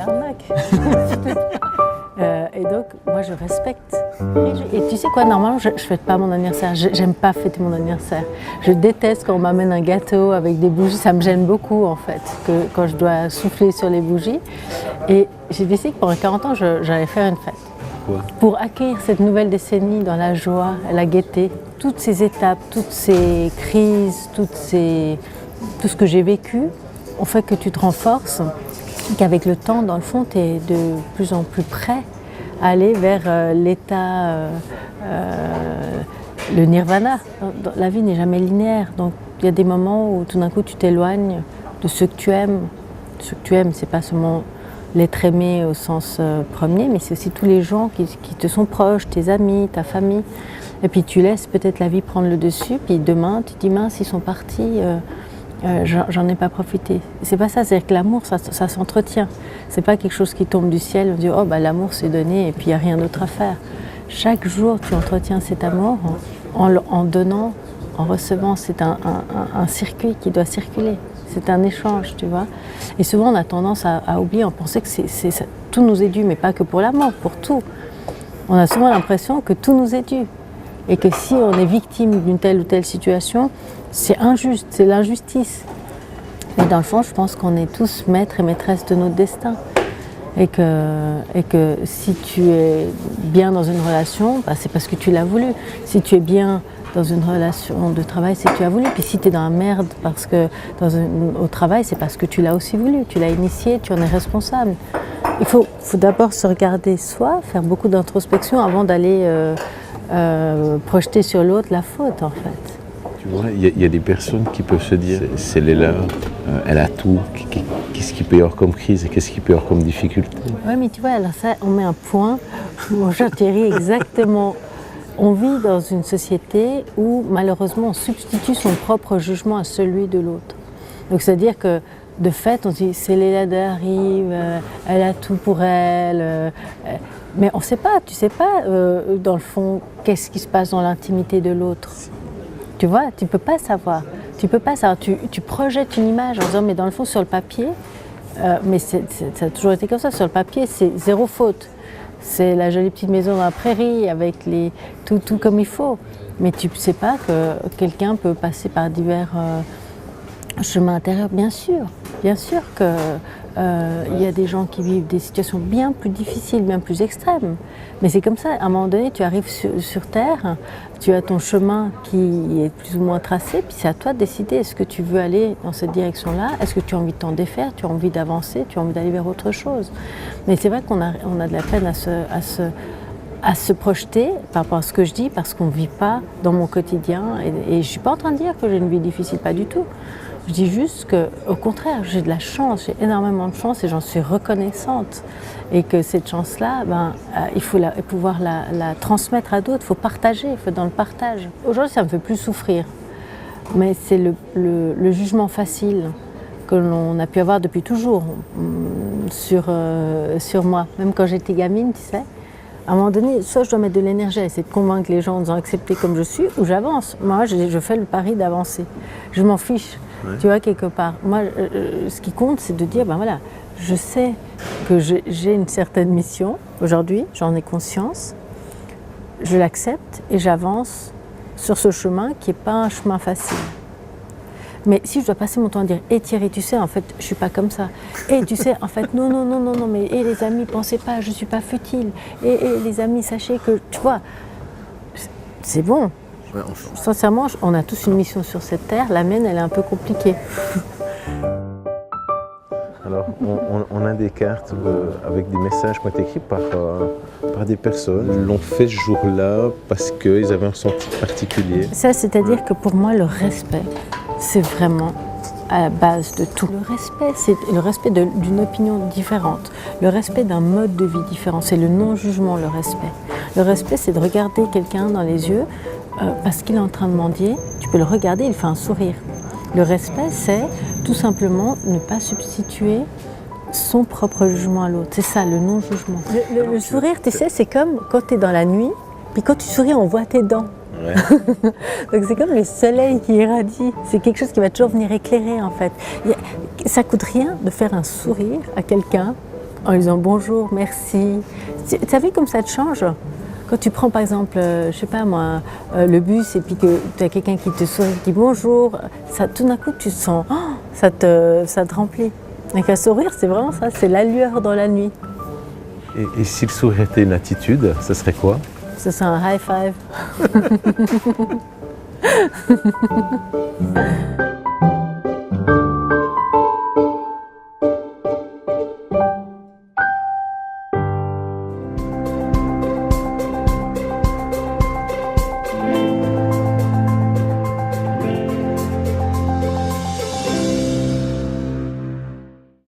arnaque. Et donc, moi, je respecte. Et tu sais quoi, normalement, je ne fête pas mon anniversaire. J'aime pas fêter mon anniversaire. Je déteste quand on m'amène un gâteau avec des bougies. Ça me gêne beaucoup, en fait, quand je dois souffler sur les bougies. Et j'ai décidé que pendant 40 ans, j'allais faire une fête. Pourquoi ? Pour accueillir cette nouvelle décennie dans la joie, la gaieté. Toutes ces étapes, toutes ces crises, tout ce que j'ai vécu, ont fait que tu te renforces. Qu'avec le temps, dans le fond, tu es de plus en plus prêt à aller vers l'état, le nirvana. La vie n'est jamais linéaire, donc il y a des moments où tout d'un coup tu t'éloignes de ceux que tu aimes. Ceux que tu aimes, c'est pas seulement l'être aimé au sens premier, mais c'est aussi tous les gens qui te sont proches, tes amis, ta famille. Et puis tu laisses peut-être la vie prendre le dessus, puis demain tu te dis mince, ils sont partis. J'en ai pas profité. C'est pas ça, c'est-à-dire que l'amour, ça s'entretient. C'est pas quelque chose qui tombe du ciel, on dit oh bah l'amour c'est donné et puis il n'y a rien d'autre à faire. Chaque jour tu entretiens cet amour en donnant, en recevant. C'est un circuit qui doit circuler. C'est un échange, tu vois. Et souvent on a tendance à oublier, on pensait que tout nous est dû, mais pas que pour l'amour, pour tout. On a souvent l'impression que tout nous est dû. Et que si on est victime d'une telle ou telle situation, c'est injuste, c'est l'injustice. Mais dans le fond, je pense qu'on est tous maîtres et maîtresses de notre destin. Et que si tu es bien dans une relation, bah, c'est parce que tu l'as voulu. Si tu es bien dans une relation de travail, c'est que tu as voulu. Puis si tu es dans la merde au travail, c'est parce que tu l'as aussi voulu. Tu l'as initié, tu en es responsable. Il faut d'abord se regarder soi, faire beaucoup d'introspection avant d'aller projeter sur l'autre la faute, en fait. Tu vois, il y a des personnes qui peuvent se dire c'est Léla, elle a tout, qu'est-ce qui peut y avoir comme crise et qu'est-ce qui peut y avoir comme difficulté. Oui, mais tu vois, alors ça, on met un point, mon cher Thierry, exactement. On vit dans une société où, malheureusement, on substitue son propre jugement à celui de l'autre. Donc, c'est-à-dire que, de fait, on se dit c'est Léla Derive, elle a tout pour elle. Mais on ne sait pas, tu ne sais pas, dans le fond, qu'est-ce qui se passe dans l'intimité de l'autre. Tu vois, tu ne peux pas savoir. Tu peux pas savoir. Tu projettes une image en disant, mais dans le fond, sur le papier, mais ça a toujours été comme ça, sur le papier, c'est zéro faute. C'est la jolie petite maison dans la prairie avec tout comme il faut. Mais tu ne sais pas que quelqu'un peut passer par divers chemins intérieurs, bien sûr que il y a des gens qui vivent des situations bien plus difficiles, bien plus extrêmes. Mais c'est comme ça, à un moment donné, tu arrives sur Terre, tu as ton chemin qui est plus ou moins tracé, puis c'est à toi de décider, est-ce que tu veux aller dans cette direction-là, est-ce que tu as envie de t'en défaire, tu as envie d'avancer, tu as envie d'aller vers autre chose. Mais c'est vrai qu'on a de la peine à se projeter par rapport à ce que je dis, parce qu'on ne vit pas dans mon quotidien. Et je ne suis pas en train de dire que j'ai une vie difficile, pas du tout. Je dis juste qu'au contraire, j'ai de la chance, j'ai énormément de chance et j'en suis reconnaissante. Et que cette chance-là, il faut pouvoir la transmettre à d'autres, il faut partager, il faut être dans le partage. Aujourd'hui, ça ne me fait plus souffrir, mais c'est le jugement facile que l'on a pu avoir depuis toujours sur moi. Même quand j'étais gamine, tu sais, à un moment donné, soit je dois mettre de l'énergie à essayer de convaincre les gens en disant accepter comme je suis, ou j'avance. Moi, je fais le pari d'avancer. Je m'en fiche. Ouais. Tu vois, quelque part. Moi, ce qui compte, c'est de dire, voilà, je sais que j'ai une certaine mission aujourd'hui, j'en ai conscience, je l'accepte et j'avance sur ce chemin qui n'est pas un chemin facile. Mais si je dois passer mon temps à dire « Thierry, tu sais, en fait, je ne suis pas comme ça. Tu sais, en fait, non, mais les amis, pensez pas, je ne suis pas futile. Les amis, sachez que… » Tu vois, c'est bon. Ouais, enfin. Sincèrement, on a tous une mission sur cette terre. La mienne, elle est un peu compliquée. Alors, on a des cartes avec des messages qui ont été écrits par des personnes. Ils l'ont fait ce jour-là parce qu'ils avaient un ressenti particulier. Ça, c'est-à-dire que pour moi, le respect, c'est vraiment à la base de tout. Le respect, c'est le respect d'une opinion différente, le respect d'un mode de vie différent, c'est le non-jugement, le respect. Le respect, c'est de regarder quelqu'un dans les yeux parce qu'il est en train de mendier, tu peux le regarder, il fait un sourire. Le respect, c'est tout simplement ne pas substituer son propre jugement à l'autre. C'est ça, le non-jugement. Le sourire, tu sais, c'est comme quand tu es dans la nuit, puis quand tu souris, on voit tes dents. Ouais. Donc c'est comme le soleil qui irradie. C'est quelque chose qui va toujours venir éclairer, en fait. Ça coûte rien de faire un sourire à quelqu'un en lui disant bonjour, merci. Tu as vu comme ça te change? Quand tu prends par exemple, je sais pas moi, le bus et puis que tu as quelqu'un qui te sourit, qui dit bonjour, ça, tout d'un coup tu te sens, oh, ça te remplit. Donc un sourire, c'est vraiment ça, c'est la lueur dans la nuit. Et si le sourire était une attitude, ça serait quoi? Ce serait un high five.